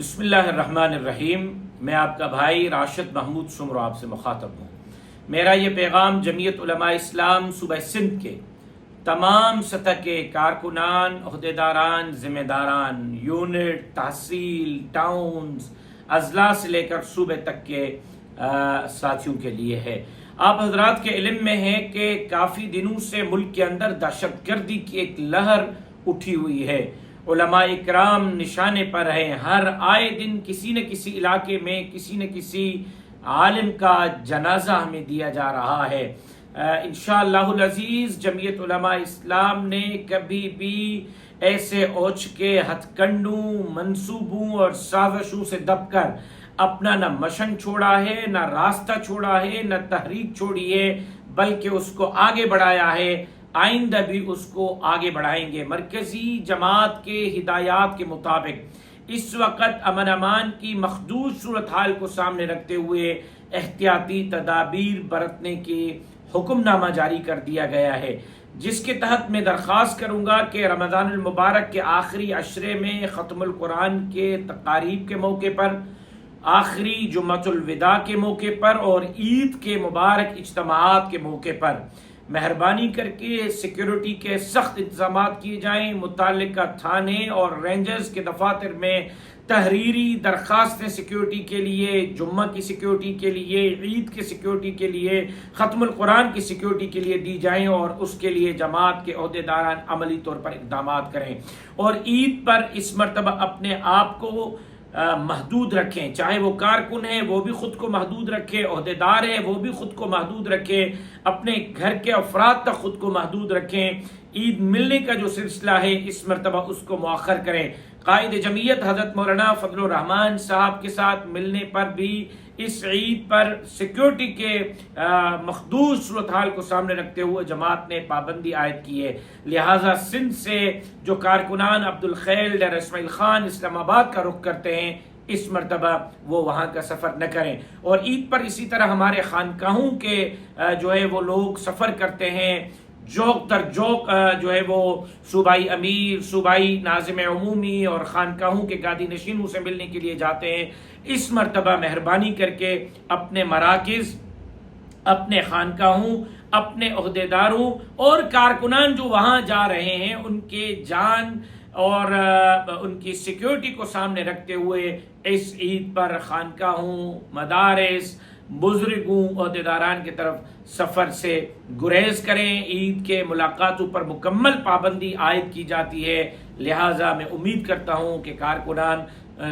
بسم اللہ الرحمن الرحیم۔ میں آپ کا بھائی راشد محمود سمرو آپ سے مخاطب ہوں۔ میرا یہ پیغام جمعیت علماء اسلام صوبہ سندھ کے تمام سطح کے کارکنان، عہدیداران، ذمہ داران، یونٹ، تحصیل، ٹاؤنز، اضلاع سے لے کر صوبے تک کے ساتھیوں کے لیے ہے۔ آپ حضرات کے علم میں ہے کہ کافی دنوں سے ملک کے اندر دہشت گردی کی ایک لہر اٹھی ہوئی ہے۔ علماء اکرام نشانے پر ہیں۔ ہر آئے دن کسی نہ کسی علاقے میں کسی نہ کسی عالم کا جنازہ ہمیں دیا جا رہا ہے۔ انشاءاللہ العزیز جمعیت علماء اسلام نے کبھی بھی ایسے اوچھ کے ہتھ کنڈوں، منصوبوں اور سازشوں سے دب کر اپنا نہ مشن چھوڑا ہے، نہ راستہ چھوڑا ہے، نہ تحریک چھوڑی ہے، بلکہ اس کو آگے بڑھایا ہے۔ آئندہ بھی اس کو آگے بڑھائیں گے۔ مرکزی جماعت کے ہدایات کے مطابق اس وقت امن امان کی مخدوش صورتحال کو سامنے رکھتے ہوئے احتیاطی تدابیر برتنے کے حکم نامہ جاری کر دیا گیا ہے، جس کے تحت میں درخواست کروں گا کہ رمضان المبارک کے آخری عشرے میں ختم القرآن کے تقاریب کے موقع پر، آخری جمعۃ الوداع کے موقع پر اور عید کے مبارک اجتماعات کے موقع پر مہربانی کر کے سیکیورٹی کے سخت انتظامات کیے جائیں۔ متعلقہ تھانے اور رینجرز کے دفاتر میں تحریری درخواستیں سیکیورٹی کے لیے، جمعہ کی سیکیورٹی کے لیے، عید کی سیکیورٹی کے لیے، ختم القرآن کی سیکیورٹی کے لیے دی جائیں اور اس کے لیے جماعت کے عہدیداران عملی طور پر اقدامات کریں اور عید پر اس مرتبہ اپنے آپ کو محدود رکھیں۔ چاہے وہ کارکن ہے وہ بھی خود کو محدود رکھے، عہدیدار ہے وہ بھی خود کو محدود رکھے، اپنے گھر کے افراد تک خود کو محدود رکھیں۔ عید ملنے کا جو سلسلہ ہے اس مرتبہ اس کو مؤخر کریں۔ قائد جمعیت حضرت مولانا فضل الرحمان صاحب کے ساتھ ملنے پر بھی اس عید پر سیکیورٹی کے مخدوش صورتحال کو سامنے رکھتے ہوئے جماعت نے پابندی عائد کی ہے، لہٰذا سندھ سے جو کارکنان عبدالخیل ڈیر اسماعیل خان اسلام آباد کا رخ کرتے ہیں اس مرتبہ وہ وہاں کا سفر نہ کریں۔ اور عید پر اسی طرح ہمارے خانقاہوں کے جو ہے وہ لوگ سفر کرتے ہیں، جوک در جوک جو ہے وہ صوبائی امیر، صوبائی ناظم عمومی اور خانقاہوں کے گادی نشینوں سے ملنے کے لیے جاتے ہیں۔ اس مرتبہ مہربانی کر کے اپنے مراکز، اپنے خانقاہوں، اپنے عہدیداروں اور کارکنان جو وہاں جا رہے ہیں ان کے جان اور ان کی سیکیورٹی کو سامنے رکھتے ہوئے اس عید پر خانقاہوں، مدارس، بزرگوں، عہدیداران کی طرف سفر سے گریز کریں۔ عید کے ملاقاتوں پر مکمل پابندی عائد کی جاتی ہے، لہٰذا میں امید کرتا ہوں کہ کارکنان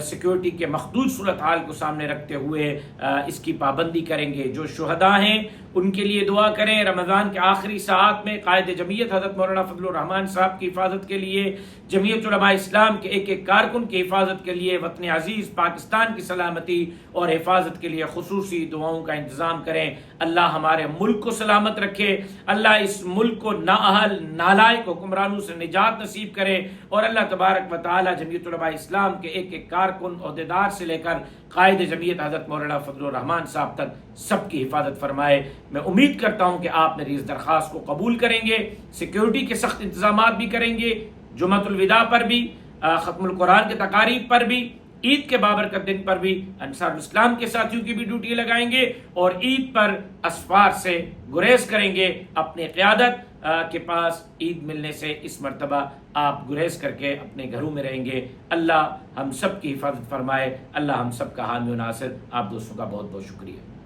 سیکیورٹی کے مخدوش صورتحال کو سامنے رکھتے ہوئے اس کی پابندی کریں گے۔ جو شہداء ہیں ان کے لیے دعا کریں۔ رمضان کے آخری ساعات میں قائد جمعیت حضرت مولانا فضل الرحمان صاحب کی حفاظت کے لیے، جمعیت علماء اسلام کے ایک ایک کارکن کی حفاظت کے لیے، وطن عزیز پاکستان کی سلامتی اور حفاظت کے لیے خصوصی دعاؤں کا انتظام کریں۔ اللہ ہمارے ملک کو سلامت رکھے، اللہ اس ملک کو نااہل نالائق حکمرانوں سے نجات نصیب کرے اور اللہ تبارک و تعالی جمعیت علماء اسلام کے ایک ایک کارکن، عہدیدار سے لے کر قائد جمعیت حضرت مولانا فضل الرحمان صاحب تک سب کی حفاظت فرمائے۔ میں امید کرتا ہوں کہ آپ میری اس درخواست کو قبول کریں گے، سیکیورٹی کے سخت انتظامات بھی کریں گے، جمعۃ الوداع پر بھی، ختم القرآن کے تقاریب پر بھی، عید کے بابرکت دن پر بھی انصار الاسلام کے ساتھیوں کی بھی ڈیوٹی لگائیں گے اور عید پر اسفار سے گریز کریں گے۔ اپنے قیادت کے پاس عید ملنے سے اس مرتبہ آپ گریز کر کے اپنے گھروں میں رہیں گے۔ اللہ ہم سب کی حفاظت فرمائے، اللہ ہم سب کا حامی و ناصر۔ آپ دوستوں کا بہت بہت شکریہ۔